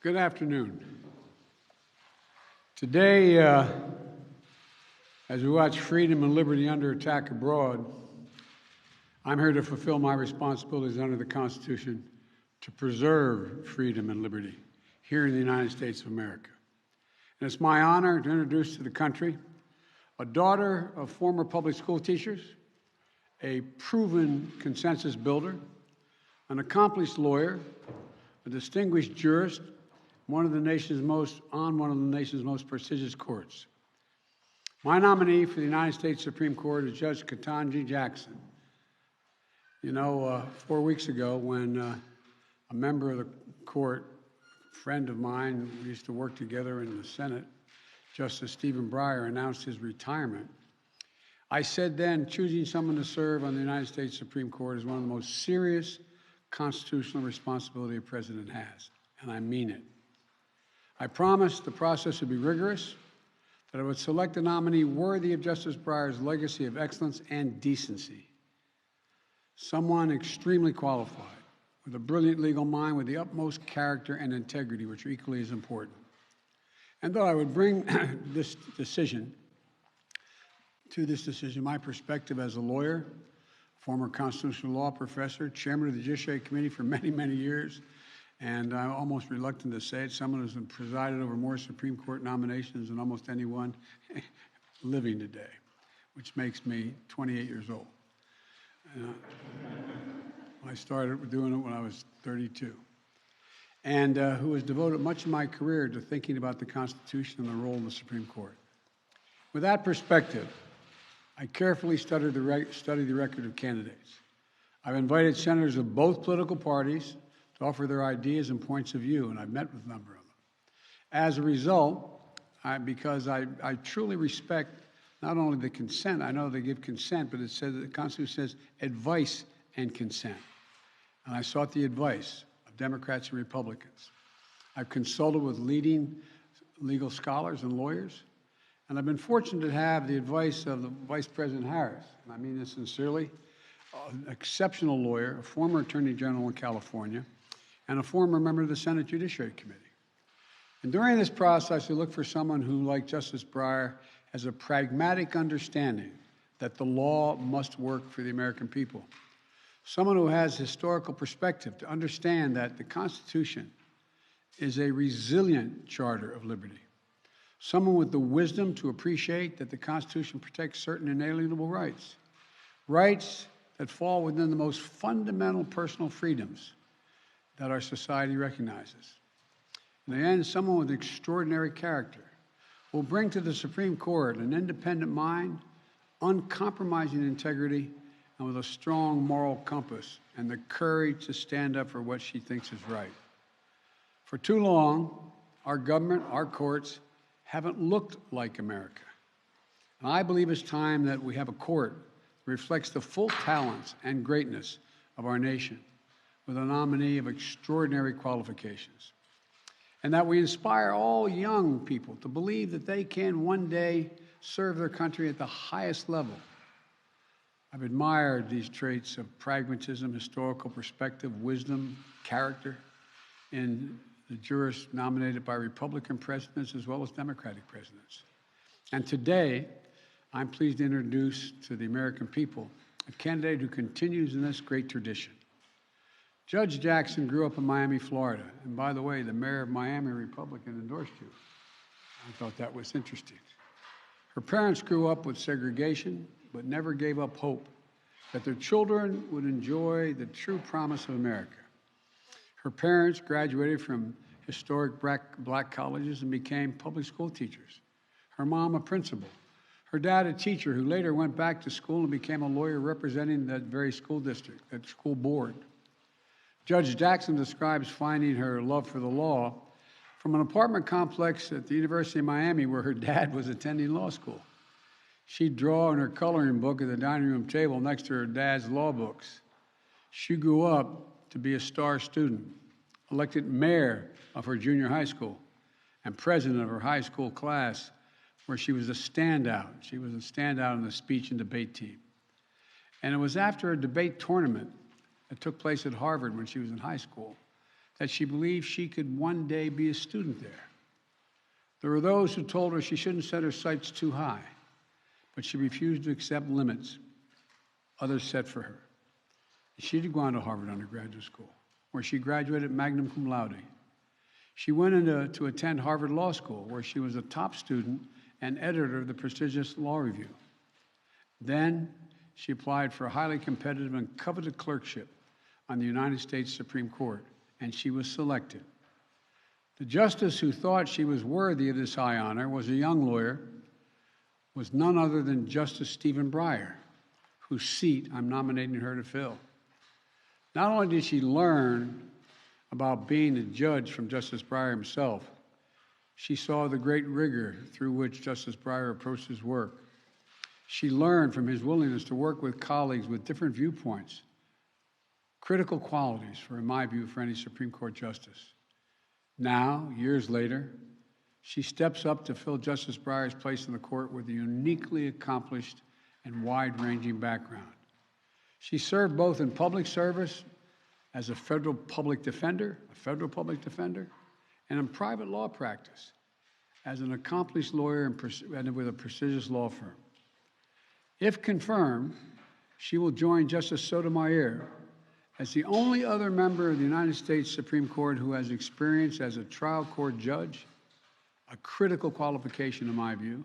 Good afternoon. Today, as we watch freedom and liberty under attack abroad, I'm here to fulfill my responsibilities under the Constitution to preserve freedom and liberty here in the United States of America. And it's my honor to introduce to the country a daughter of former public school teachers, a proven consensus builder, an accomplished lawyer, a distinguished jurist, one of the nation's most prestigious courts. My nominee for the United States Supreme Court is Judge Ketanji Jackson. You know, 4 weeks ago when a member of the court, a friend of mine, we used to work together in the Senate, Justice Stephen Breyer, announced his retirement, I said then, choosing someone to serve on the United States Supreme Court is one of the most serious constitutional responsibility a president has, and I mean it. I promised the process would be rigorous, that I would select a nominee worthy of Justice Breyer's legacy of excellence and decency. Someone extremely qualified, with a brilliant legal mind, with the utmost character and integrity, which are equally as important. And though I would bring this decision, my perspective as a lawyer, former constitutional law professor, chairman of the Judiciary Committee for many, many years, and I'm almost reluctant to say it, someone who's presided over more Supreme Court nominations than almost anyone living today, which makes me 28 years old. I started doing it when I was 32. And who has devoted much of my career to thinking about the Constitution and the role of the Supreme Court. With that perspective, I carefully studied the record of candidates. I've invited senators of both political parties to offer their ideas and points of view, and I've met with a number of them. As a result, because I truly respect not only the consent, I know they give consent, but it says the Constitution says advice and consent. And I sought the advice of Democrats and Republicans. I've consulted with leading legal scholars and lawyers, and I've been fortunate to have the advice of the Vice President Harris, and I mean this sincerely, an exceptional lawyer, a former Attorney General in California, and a former member of the Senate Judiciary Committee. And during this process, I look for someone who, like Justice Breyer, has a pragmatic understanding that the law must work for the American people. Someone who has historical perspective to understand that the Constitution is a resilient charter of liberty. Someone with the wisdom to appreciate that the Constitution protects certain inalienable rights, rights that fall within the most fundamental personal freedoms that our society recognizes. In the end, someone with extraordinary character will bring to the Supreme Court an independent mind, uncompromising integrity, and with a strong moral compass and the courage to stand up for what she thinks is right. For too long, our government, our courts, haven't looked like America. And I believe it's time that we have a court that reflects the full talents and greatness of our nation, with a nominee of extraordinary qualifications. And that we inspire all young people to believe that they can one day serve their country at the highest level. I've admired these traits of pragmatism, historical perspective, wisdom, character in the jurists nominated by Republican presidents as well as Democratic presidents. And today, I'm pleased to introduce to the American people a candidate who continues in this great tradition. Judge Jackson grew up in Miami, Florida. And by the way, the mayor of Miami, a Republican, endorsed you. I thought that was interesting. Her parents grew up with segregation, but never gave up hope that their children would enjoy the true promise of America. Her parents graduated from historic black colleges and became public school teachers. Her mom, a principal. Her dad, a teacher who later went back to school and became a lawyer representing that very school district, that school board. Judge Jackson describes finding her love for the law from an apartment complex at the University of Miami where her dad was attending law school. She'd draw in her coloring book at the dining room table next to her dad's law books. She grew up to be a star student, elected mayor of her junior high school, and president of her high school class, where she was a standout. She was a standout in the speech and debate team. And it was after a debate tournament that took place at Harvard when she was in high school that she believed she could one day be a student there. There were those who told her she shouldn't set her sights too high, but she refused to accept limits others set for her. She did go on to Harvard undergraduate school, where she graduated magna cum laude. She went to attend Harvard Law School, where she was a top student and editor of the prestigious Law Review. Then she applied for a highly competitive and coveted clerkship on the United States Supreme Court, and she was selected. The justice who thought she was worthy of this high honor was a young lawyer, was none other than Justice Stephen Breyer, whose seat I'm nominating her to fill. Not only did she learn about being a judge from Justice Breyer himself, she saw the great rigor through which Justice Breyer approached his work. She learned from his willingness to work with colleagues with different viewpoints, critical qualities, in my view, for any Supreme Court justice. Now, years later, she steps up to fill Justice Breyer's place in the court with a uniquely accomplished and wide-ranging background. She served both in public service as a federal public defender, and in private law practice as an accomplished lawyer and with a prestigious law firm. If confirmed, she will join Justice Sotomayor as the only other member of the United States Supreme Court who has experience as a trial court judge, a critical qualification in my view,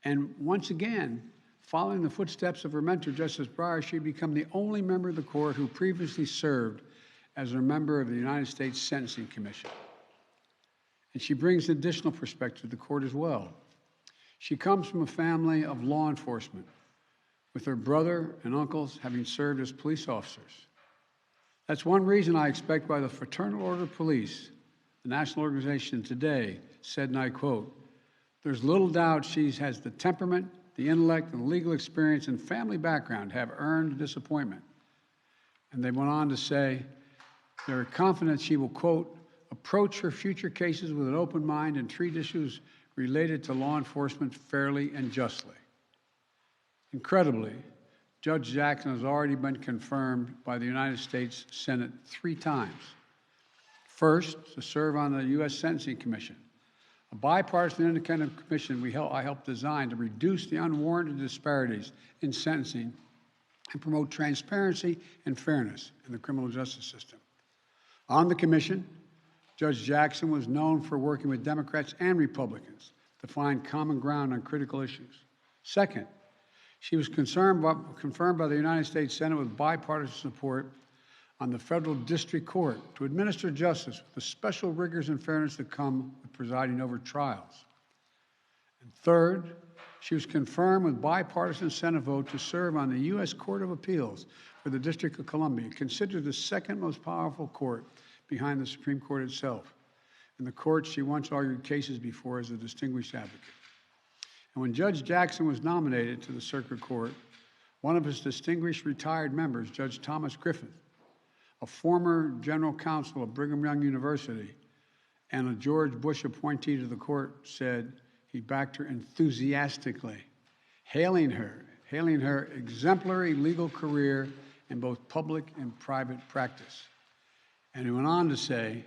and once again, following the footsteps of her mentor, Justice Breyer, she became the only member of the court who previously served as a member of the United States Sentencing Commission. And she brings additional perspective to the court as well. She comes from a family of law enforcement, with her brother and uncles having served as police officers. That's one reason I expect by the Fraternal Order of Police, the national organization today, said, and I quote, "There's little doubt she has the temperament, the intellect, and the legal experience and family background have earned disappointment." And they went on to say, they're confident she will, quote, "approach her future cases with an open mind and treat issues related to law enforcement fairly and justly." Incredibly, Judge Jackson has already been confirmed by the United States Senate 3 times. First, to serve on the U.S. Sentencing Commission, a bipartisan independent commission I helped design to reduce the unwarranted disparities in sentencing and promote transparency and fairness in the criminal justice system. On the commission, Judge Jackson was known for working with Democrats and Republicans to find common ground on critical issues. Second, she was confirmed by the United States Senate with bipartisan support on the federal district court to administer justice with the special rigors and fairness that come with presiding over trials. And third, she was confirmed with bipartisan Senate vote to serve on the U.S. Court of Appeals for the District of Columbia, considered the second most powerful court behind the Supreme Court itself, and the court she once argued cases before as a distinguished advocate. And when Judge Jackson was nominated to the Circuit Court, one of his distinguished retired members, Judge Thomas Griffith, a former general counsel of Brigham Young University and a George Bush appointee to the court, said he backed her enthusiastically, hailing her exemplary legal career in both public and private practice. And he went on to say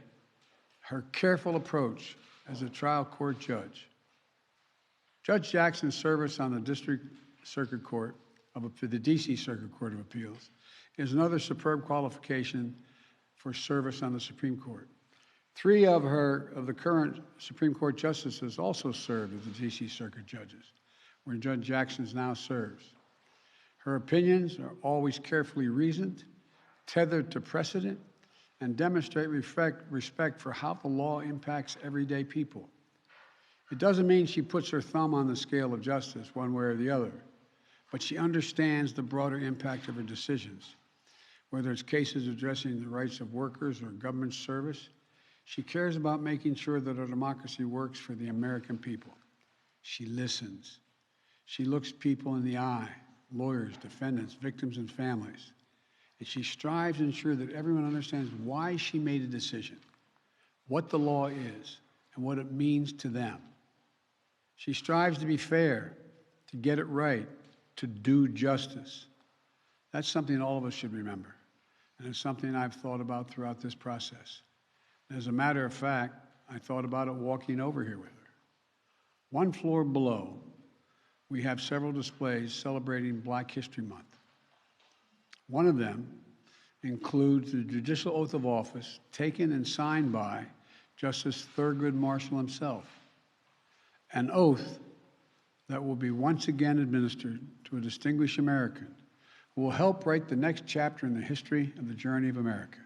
her careful approach as a trial court judge. Judge Jackson's service on the District Circuit Court, the D.C. Circuit Court of Appeals, is another superb qualification for service on the Supreme Court. 3 of the current Supreme Court justices also served as the D.C. Circuit judges, where Judge Jackson now serves. Her opinions are always carefully reasoned, tethered to precedent, and demonstrate respect for how the law impacts everyday people. It doesn't mean she puts her thumb on the scale of justice one way or the other, but she understands the broader impact of her decisions. Whether it's cases addressing the rights of workers or government service, she cares about making sure that our democracy works for the American people. She listens. She looks people in the eye, lawyers, defendants, victims, and families. And she strives to ensure that everyone understands why she made a decision, what the law is, and what it means to them. She strives to be fair, to get it right, to do justice. That's something all of us should remember, and it's something I've thought about throughout this process. As a matter of fact, I thought about it walking over here with her. One floor below, we have several displays celebrating Black History Month. One of them includes the judicial oath of office taken and signed by Justice Thurgood Marshall himself, an oath that will be once again administered to a distinguished American who will help write the next chapter in the history of the journey of America,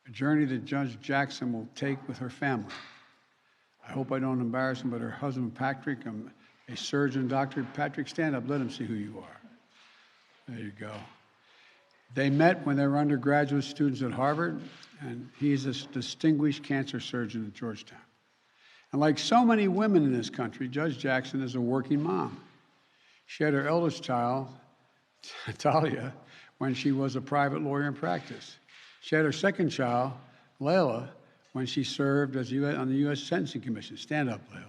a journey that Judge Jackson will take with her family. I hope I don't embarrass him, but her husband, Patrick, a surgeon, Dr. Patrick, stand up, let him see who you are. There you go. They met when they were undergraduate students at Harvard, and he's a distinguished cancer surgeon at Georgetown. And like so many women in this country, Judge Jackson is a working mom. She had her eldest child, Talia, when she was a private lawyer in practice. She had her second child, Layla, when she served as on the U.S. Sentencing Commission. Stand up, Layla.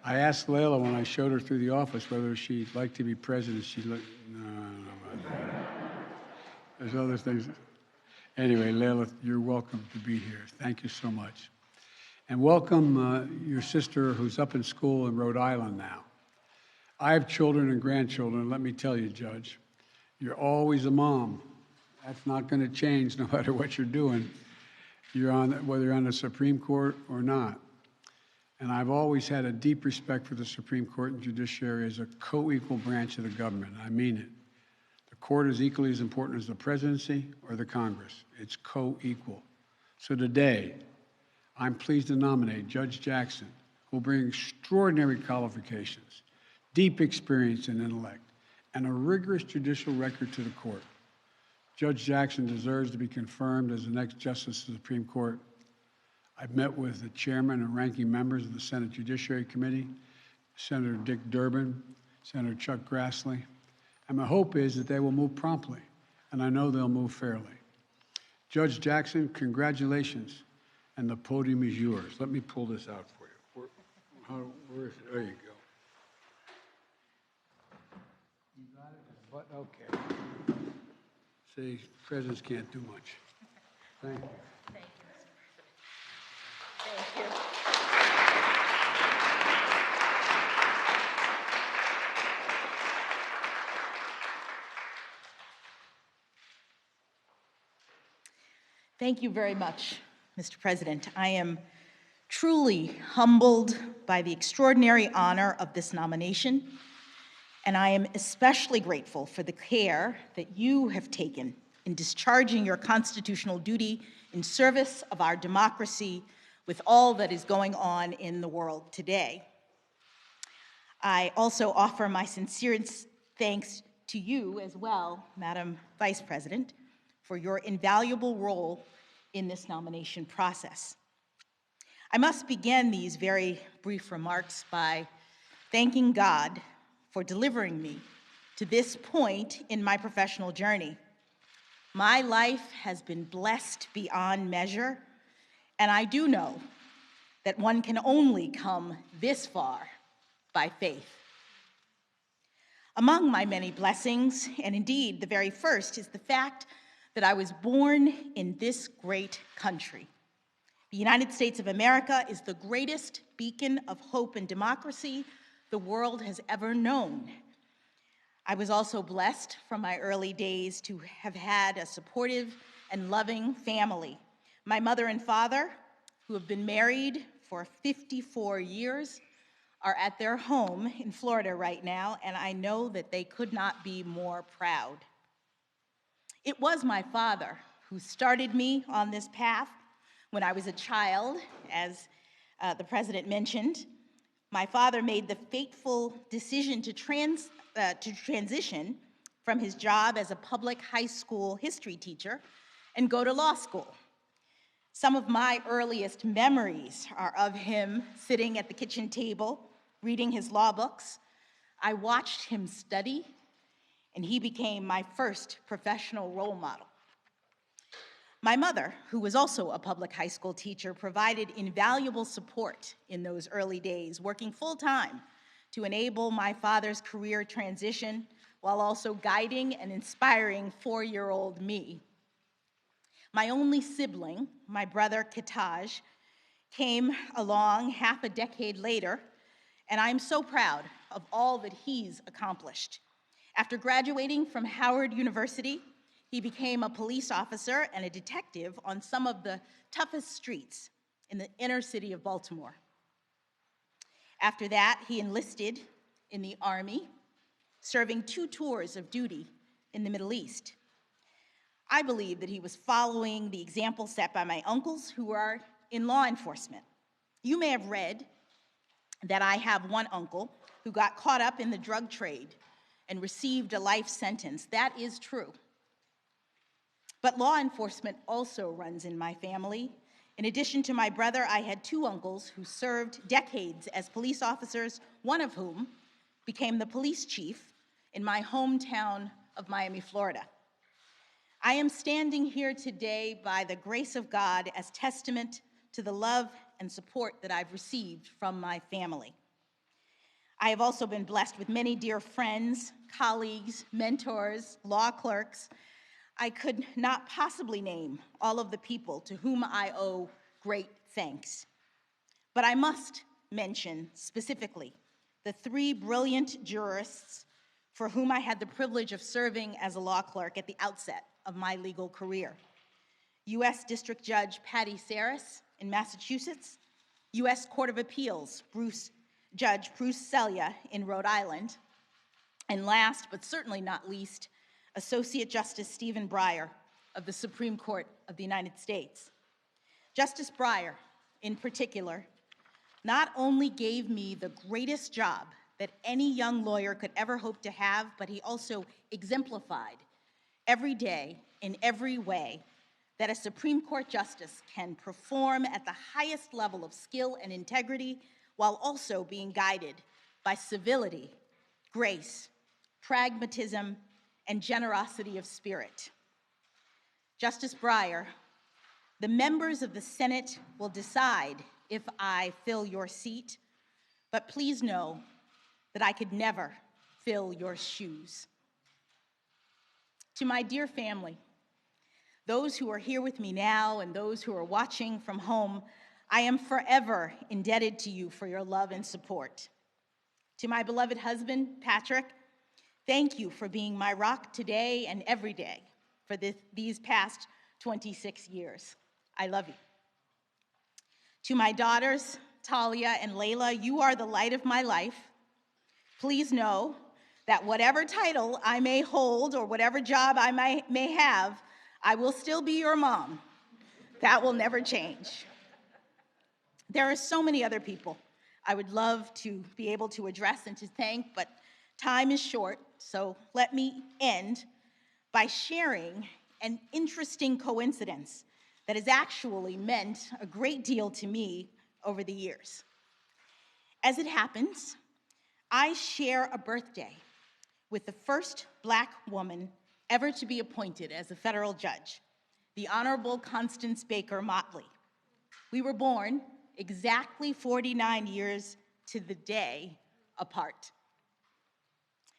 I asked Layla when I showed her through the office whether she'd like to be president. She looked, no. There's other things. Anyway, Layla, you're welcome to be here. Thank you so much. And welcome your sister who's up in school in Rhode Island now. I have children and grandchildren, and let me tell you, Judge, you're always a mom. That's not going to change no matter what you're doing. Whether you're on the Supreme Court or not. And I've always had a deep respect for the Supreme Court and judiciary as a co-equal branch of the government. I mean it. The court is equally as important as the presidency or the Congress. It's co-equal. So today, I'm pleased to nominate Judge Jackson, who will bring extraordinary qualifications, deep experience and intellect, and a rigorous judicial record to the court. Judge Jackson deserves to be confirmed as the next Justice of the Supreme Court. I've met with the chairman and ranking members of the Senate Judiciary Committee, Senator Dick Durbin, Senator Chuck Grassley, and my hope is that they will move promptly, and I know they'll move fairly. Judge Jackson, congratulations, and the podium is yours. Let me pull this out for you. Where is it? There you go. You got it? But okay. See, presidents can't do much. Thank you. Thank you, Mr. President. Thank you. Thank you very much, Mr. President. I am truly humbled by the extraordinary honor of this nomination, and I am especially grateful for the care that you have taken in discharging your constitutional duty in service of our democracy with all that is going on in the world today. I also offer my sincerest thanks to you as well, Madam Vice President, for your invaluable role in this nomination process. I must begin these very brief remarks by thanking God for delivering me to this point in my professional journey. My life has been blessed beyond measure, and I do know that one can only come this far by faith. Among my many blessings, and indeed the very first, is the fact that I was born in this great country. The United States of America is the greatest beacon of hope and democracy the world has ever known. I was also blessed from my early days to have had a supportive and loving family. My mother and father, who have been married for 54 years, are at their home in Florida right now, and I know that they could not be more proud. It was my father who started me on this path when I was a child, as the president mentioned. My father made the fateful decision to transition from his job as a public high school history teacher and go to law school. Some of my earliest memories are of him sitting at the kitchen table, reading his law books. I watched him study, and he became my first professional role model. My mother, who was also a public high school teacher, provided invaluable support in those early days, working full-time to enable my father's career transition while also guiding and inspiring 4-year-old me. My only sibling, my brother Ketanji, came along half a decade later, and I'm so proud of all that he's accomplished. After graduating from Howard University, he became a police officer and a detective on some of the toughest streets in the inner city of Baltimore. After that, he enlisted in the Army, serving 2 tours of duty in the Middle East. I believe that he was following the example set by my uncles who are in law enforcement. You may have read that I have one uncle who got caught up in the drug trade and received a life sentence. That is true. But law enforcement also runs in my family. In addition to my brother, I had 2 uncles who served decades as police officers, one of whom became the police chief in my hometown of Miami, Florida. I am standing here today by the grace of God as testament to the love and support that I've received from my family. I have also been blessed with many dear friends, colleagues, mentors, law clerks. I could not possibly name all of the people to whom I owe great thanks. But I must mention specifically the 3 brilliant jurists for whom I had the privilege of serving as a law clerk at the outset of my legal career. U.S. District Judge Patty Saris in Massachusetts, U.S. Court of Appeals Judge Bruce Selya in Rhode Island, and last but certainly not least, Associate Justice Stephen Breyer of the Supreme Court of the United States. Justice Breyer, in particular, not only gave me the greatest job that any young lawyer could ever hope to have, but he also exemplified every day in every way that a Supreme Court justice can perform at the highest level of skill and integrity while also being guided by civility, grace, pragmatism, and generosity of spirit. Justice Breyer, the members of the Senate will decide if I fill your seat, but please know that I could never fill your shoes. To my dear family, those who are here with me now and those who are watching from home, I am forever indebted to you for your love and support. To my beloved husband, Patrick, thank you for being my rock today and every day for these past 26 years. I love you. To my daughters, Talia and Layla, you are the light of my life. Please know that whatever title I may hold or whatever job I may have, I will still be your mom. That will never change. There are so many other people I would love to be able to address and to thank, but time is short, so let me end by sharing an interesting coincidence that has actually meant a great deal to me over the years. As it happens, I share a birthday with the first Black woman ever to be appointed as a federal judge, the Honorable Constance Baker Motley. We were born exactly 49 years to the day apart.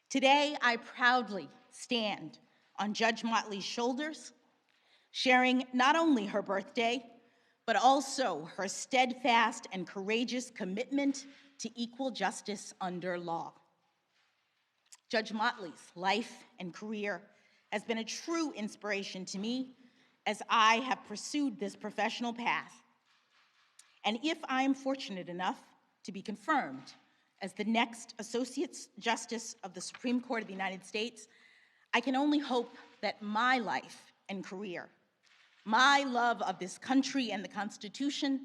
Today, I proudly stand on Judge Motley's shoulders, sharing not only her birthday, but also her steadfast and courageous commitment to equal justice under law. Judge Motley's life and career has been a true inspiration to me as I have pursued this professional path. And if I am fortunate enough to be confirmed as the next Associate Justice of the Supreme Court of the United States, I can only hope that my life and career, my love of this country and the Constitution,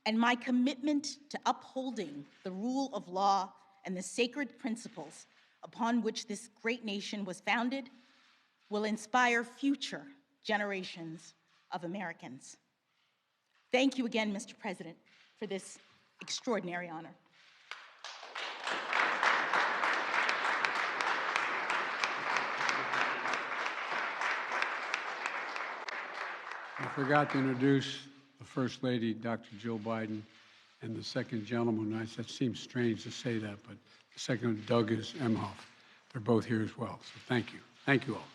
and my commitment to upholding the rule of law and the sacred principles upon which this great nation was founded will inspire future generations of Americans. Thank you again, Mr. President, for this extraordinary honor. I forgot to introduce the First Lady, Dr. Jill Biden, and the second gentleman. That seems strange to say that, but the second one, Doug Emhoff. They're both here as well, so thank you. Thank you all.